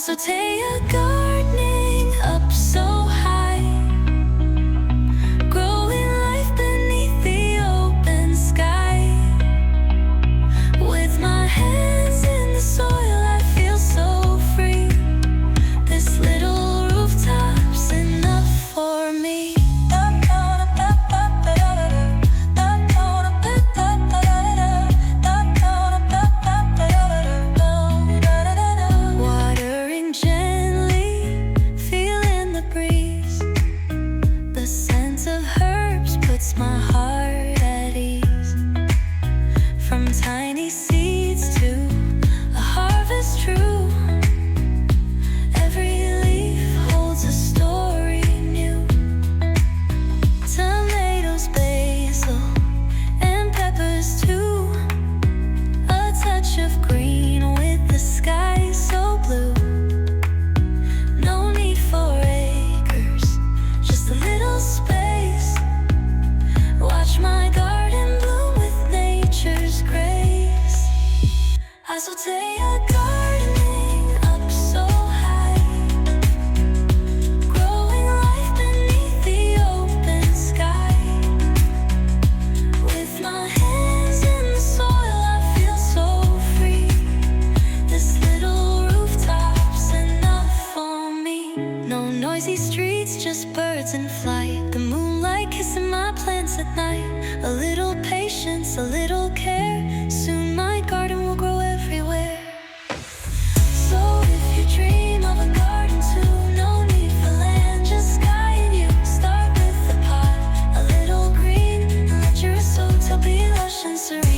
Asotea gardening up so high, growing life beneath the open sky. With my hands in the soil, I feel so free. This little rooftop's enough for me. Watering gently, feeling the breeze. The scent of herbs puts my heart at ease. From tiny seeds to a harvest true, every leaf holds a story new. Tomatoes, basil, and peppers too. A touch of green with the sky so blue. No need for acres, just a little space. Watch my garden bloom with nature's grace. Asotea gardening up so high, growing life beneath the open sky. With my hands in the soil, I feel so free. This little rooftop's enough for me. No noisy streets, just birds in flight. The moonlight kissing my plants at night. A little patience, a little care. Soon my garden will grow everywhere. So if you dream of a garden too, no need for land, just sky and you. Start with the pot, a little green, and let your Asotea be lush and serene.